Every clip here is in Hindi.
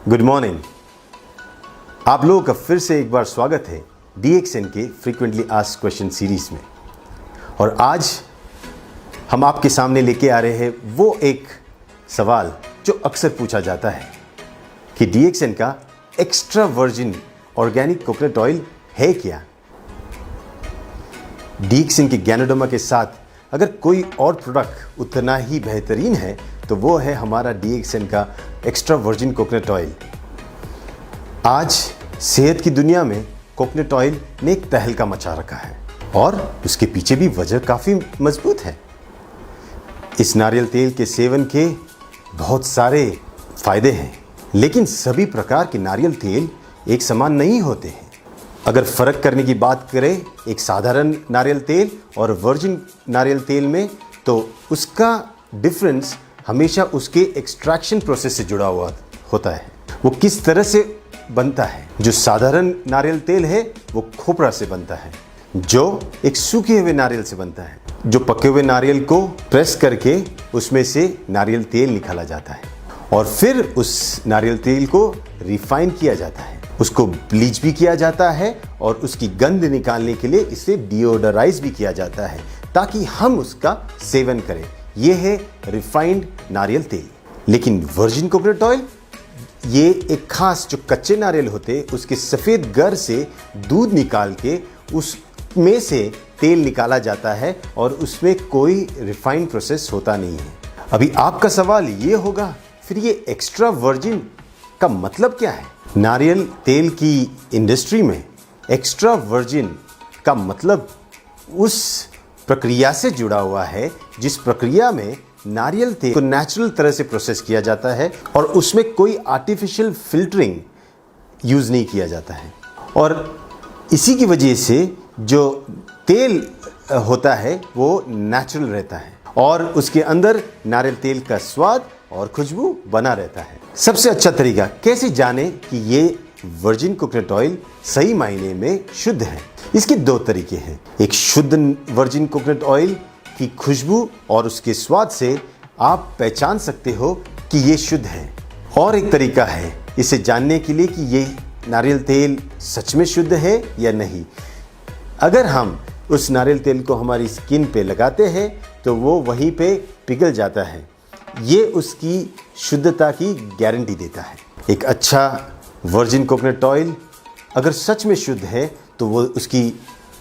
Good morning. आप लोगों का फिर से एक बार स्वागत है DXN के फ्रीक्वेंटली आस्क्ड क्वेश्चन सीरीज में। और आज हम आपके सामने लेके आ रहे हैं वो एक सवाल जो अक्सर पूछा जाता है कि DXN का extra virgin organic coconut oil है क्या। DXN के गैनोडर्मा के साथ अगर कोई और प्रोडक्ट उतना ही बेहतरीन है तो वो है हमारा DXN का एक्स्ट्रा वर्जिन कोकोनट ऑयल। आज सेहत की दुनिया में कोकोनट ऑयल ने एक तहलका मचा रखा है और उसके पीछे भी वजह काफ़ी मजबूत है। इस नारियल तेल के सेवन के बहुत सारे फायदे हैं, लेकिन सभी प्रकार के नारियल तेल एक समान नहीं होते हैं। अगर फ़र्क करने की बात करें एक साधारण नारियल तेल और वर्जिन नारियल तेल में, तो उसका डिफरेंस हमेशा उसके एक्सट्रैक्शन प्रोसेस से जुड़ा हुआ होता है। वो किस तरह से बनता है। जो साधारण नारियल तेल है वो खोपरा से बनता है, जो एक सूखे हुए नारियल से बनता है। जो पके हुए नारियल को प्रेस करके उसमें से नारियल तेल निकाला जाता है और फिर उस नारियल तेल को रिफाइन किया जाता है, उसको ब्लीच भी किया जाता है और उसकी गंध निकालने के लिए इसे डिओडराइज भी किया जाता है ताकि हम उसका सेवन करें। यह है रिफाइंड नारियल तेल। लेकिन वर्जिन कोकोनट ऑयल ये एक खास जो कच्चे नारियल होते उसके सफ़ेद गर से दूध निकाल के उसमें से तेल निकाला जाता है और उसमें कोई रिफाइंड प्रोसेस होता नहीं है। अभी आपका सवाल ये होगा, फिर ये एक्स्ट्रा वर्जिन का मतलब क्या है। नारियल तेल की इंडस्ट्री में एक्स्ट्रा वर्जिन का मतलब उस प्रक्रिया से जुड़ा हुआ है जिस प्रक्रिया में नारियल तेल को नेचुरल तरह से प्रोसेस किया जाता है और उसमें कोई आर्टिफिशियल फिल्टरिंग यूज़ नहीं किया जाता है। और इसी की वजह से जो तेल होता है वो नेचुरल रहता है और उसके अंदर नारियल तेल का स्वाद और खुशबू बना रहता है। सबसे अच्छा तरीका कैसे जाने कि ये वर्जिन कोकोनट ऑयल सही मायने में शुद्ध है, इसके दो तरीके हैं। एक शुद्ध वर्जिन कोकोनट ऑयल की खुशबू और उसके स्वाद से आप पहचान सकते हो कि ये शुद्ध है, और एक तरीका है इसे जानने के लिए कि ये नारियल तेल सच में शुद्ध है या नहीं। अगर हम उस नारियल तेल को हमारी स्किन पे लगाते हैं तो वो वहीं पे पिघल जाता है। ये उसकी शुद्धता की गारंटी देता है। एक अच्छा वर्जिन कोकोनट ऑयल अगर सच में शुद्ध है तो वो उसकी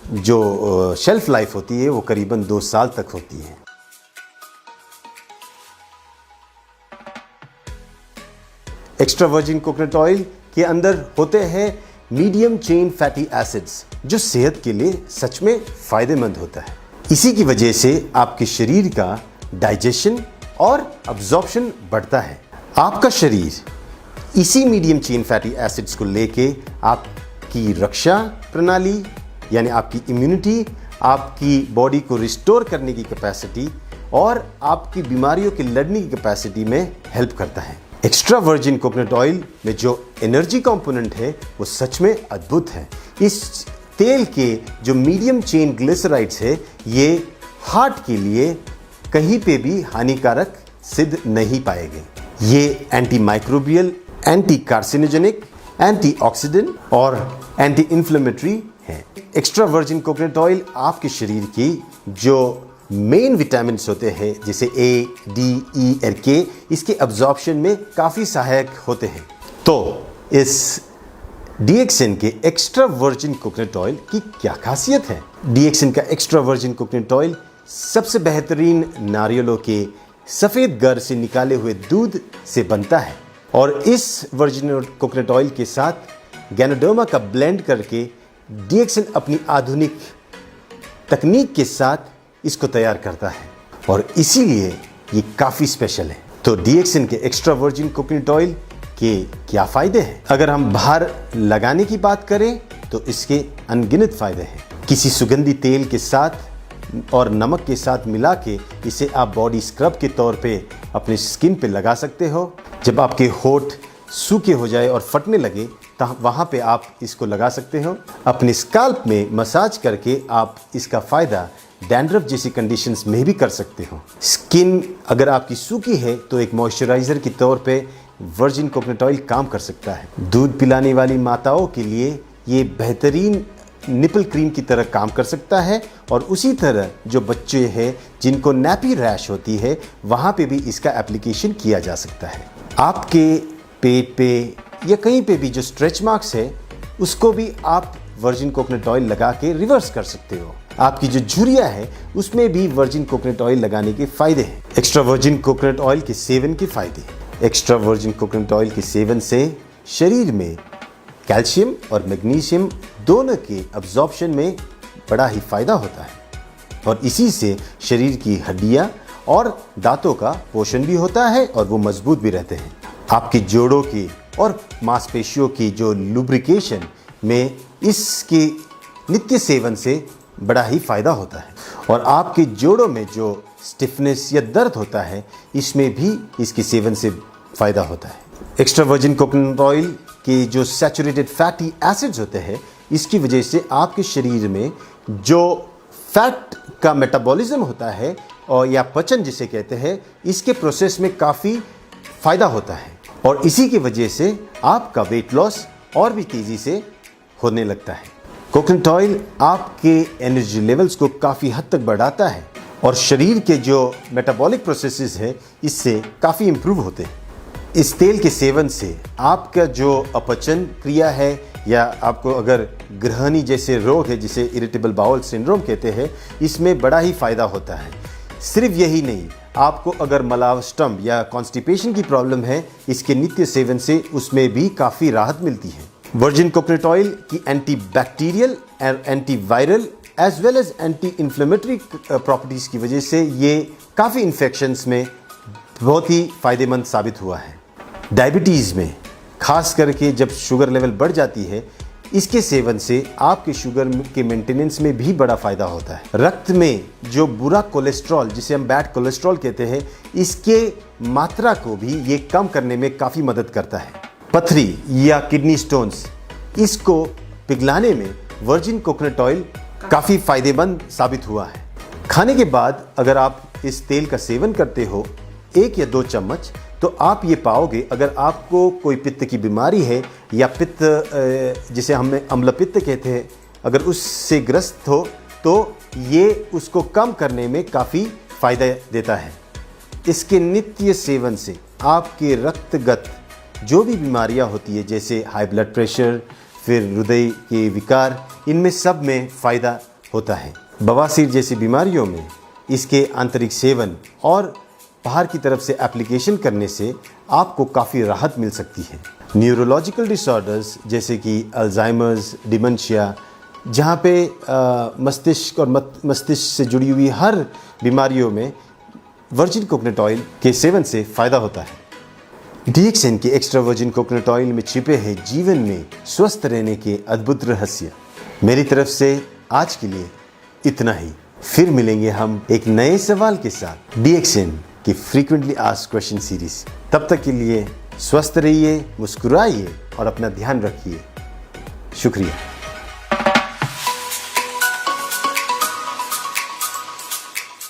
जो शेल्फ लाइफ होती है वो करीबन 2 साल तक होती है। एक्स्ट्रा वर्जिन कोकोनट ऑयल के अंदर होते हैं मीडियम चेन फैटी एसिड्स जो सेहत के लिए सच में फायदेमंद होता है। इसी की वजह से आपके शरीर का डाइजेशन और अब्जॉर्प्शन बढ़ता है। आपका शरीर इसी मीडियम चेन फैटी एसिड्स को लेके आपकी रक्षा प्रणाली यानी आपकी इम्यूनिटी, आपकी बॉडी को रिस्टोर करने की कैपेसिटी और आपकी बीमारियों के लड़ने की कैपेसिटी में हेल्प करता है। एक्स्ट्रा वर्जिन कोकोनट ऑयल में जो एनर्जी कंपोनेंट है वो सच में अद्भुत है। इस तेल के जो मीडियम चेन ग्लिसराइड्स है ये हार्ट के लिए कहीं पे भी हानिकारक सिद्ध नहीं पाए गए। ये anti microbial, anti carcinogenic, antioxidant और एंटी इन्फ्लेमेटरी है। एक्स्ट्रा वर्जिन कोकोनट ऑयल आपके शरीर की जो मेन विटामिन्स होते हैं जैसे A, D, E और K, इसके अब्जॉर्प्शन में काफ़ी सहायक होते हैं। तो इस DXN के एक्स्ट्रा वर्जिन कोकोनट ऑयल की क्या खासियत है। DXN का एक्स्ट्रा वर्जिन कोकोनट ऑयल सबसे बेहतरीन नारियलों के सफ़ेद गर से निकाले हुए दूध से बनता है और इस वर्जिन कोकोनट ऑयल के साथ गैनोडर्मा का ब्लेंड करके DXN अपनी आधुनिक तकनीक के साथ इसको तैयार करता है और इसीलिए ये काफ़ी स्पेशल है। तो DXN के एक्स्ट्रा वर्जिन कोकोनट ऑयल के क्या फ़ायदे हैं। अगर हम बाहर लगाने की बात करें तो इसके अनगिनत फ़ायदे हैं। किसी सुगंधी तेल के साथ और नमक के साथ मिला के इसे आप बॉडी स्क्रब के तौर पे अपने स्किन पे लगा सकते हो। जब आपके होठ सूखे हो जाए और फटने लगे तो वहाँ पे आप इसको लगा सकते हो। अपने स्काल्प में मसाज करके आप इसका फ़ायदा डैंड्रफ जैसी कंडीशंस में भी कर सकते हो। स्किन अगर आपकी सूखी है तो एक मॉइस्चराइज़र के तौर पे वर्जिन कोकोनट ऑयल काम कर सकता है। दूध पिलाने वाली माताओं के लिए ये बेहतरीन निपल क्रीम की तरह काम कर सकता है और उसी तरह जो बच्चे हैं जिनको नैपी रैश होती है वहाँ पे भी इसका एप्लीकेशन किया जा सकता है। आपके पेट पे या कहीं पे भी जो स्ट्रेच मार्क्स है उसको भी आप वर्जिन कोकोनट ऑयल लगा के रिवर्स कर सकते हो। आपकी जो झुर्रियाँ है उसमें भी वर्जिन कोकोनट ऑयल लगाने के फायदे हैं। एक्स्ट्रा वर्जिन कोकोनट ऑयल के सेवन के फायदे। एक्स्ट्रा वर्जिन कोकोनट ऑयल के सेवन से शरीर में कैल्शियम और मैग्नीशियम दोनों के अब्जॉर्प्शन में बड़ा ही फ़ायदा होता है और इसी से शरीर की हड्डियाँ और दांतों का पोषण भी होता है और वो मजबूत भी रहते हैं। आपकी जोड़ों की और मांसपेशियों की जो लुब्रिकेशन में इसके नित्य सेवन से बड़ा ही फ़ायदा होता है और आपके जोड़ों में जो स्टिफनेस या दर्द होता है इसमें भी इसके सेवन से फ़ायदा होता है। एक्स्ट्रा वर्जिन कोकोनट ऑयल के जो सैचुरेटेड फैटी एसिड्स होते हैं इसकी वजह से आपके शरीर में जो फैट का मेटाबॉलिज्म होता है और या पचन जिसे कहते हैं इसके प्रोसेस में काफ़ी फ़ायदा होता है और इसी की वजह से आपका वेट लॉस और भी तेज़ी से होने लगता है। कोकोनट ऑयल आपके एनर्जी लेवल्स को काफ़ी हद तक बढ़ाता है और शरीर के जो मेटाबॉलिक प्रोसेसेस है इससे काफ़ी इम्प्रूव होते हैं। इस तेल के सेवन से आपका जो अपचन क्रिया है या आपको अगर गृहिणी जैसे रोग है जिसे इरिटेबल बाउल सिंड्रोम कहते हैं इसमें बड़ा ही फ़ायदा होता है। सिर्फ यही नहीं, आपको अगर मलावस्टम या कॉन्स्टिपेशन की प्रॉब्लम है इसके नित्य सेवन से उसमें भी काफ़ी राहत मिलती है। वर्जिन कोकोनट ऑयल की एंटी बैक्टीरियल और anti viral as well as anti inflammatory properties की वजह से ये काफ़ी इन्फेक्शंस में बहुत ही फ़ायदेमंद साबित हुआ है। डायबिटीज़ में खास करके जब शुगर लेवल बढ़ जाती है इसके सेवन से आपके शुगर के मेंटेनेंस में भी बड़ा फ़ायदा होता है। रक्त में जो बुरा कोलेस्ट्रॉल जिसे हम बैड कोलेस्ट्रॉल कहते हैं इसके मात्रा को भी ये कम करने में काफ़ी मदद करता है। पथरी या किडनी स्टोन्स इसको पिघलाने में वर्जिन कोकोनट ऑयल काफ़ी फ़ायदेमंद साबित हुआ है। खाने के बाद अगर आप इस तेल का सेवन करते हो 1 या 2 चम्मच तो आप ये पाओगे अगर आपको कोई पित्त की बीमारी है या पित्त जिसे हम अम्लपित्त कहते हैं अगर उससे ग्रस्त हो तो ये उसको कम करने में काफ़ी फ़ायदा देता है। इसके नित्य सेवन से आपके रक्तगत जो भी बीमारियां होती है जैसे हाई ब्लड प्रेशर फिर हृदय के विकार इनमें सब में फ़ायदा होता है। बवासीर जैसी बीमारियों में इसके आंतरिक सेवन और बाहर की तरफ से एप्लीकेशन करने से आपको काफ़ी राहत मिल सकती है। न्यूरोलॉजिकल डिसऑर्डर्स जैसे कि अल्जाइमर्स, डिमेंशिया जहाँ पे मस्तिष्क और मस्तिष्क से जुड़ी हुई हर बीमारियों में वर्जिन कोकोनट ऑयल के सेवन से फ़ायदा होता है। DXN के एक्स्ट्रा वर्जिन कोकोनट ऑयल में छिपे हैं जीवन में स्वस्थ रहने के अद्भुत रहस्य। मेरी तरफ से आज के लिए इतना ही। फिर मिलेंगे हम एक नए सवाल के साथ DXN की फ्रीक्वेंटली आस्क्ड क्वेश्चन सीरीज। तब तक के लिए स्वस्थ रहिए, मुस्कुराइए और अपना ध्यान रखिए। शुक्रिया।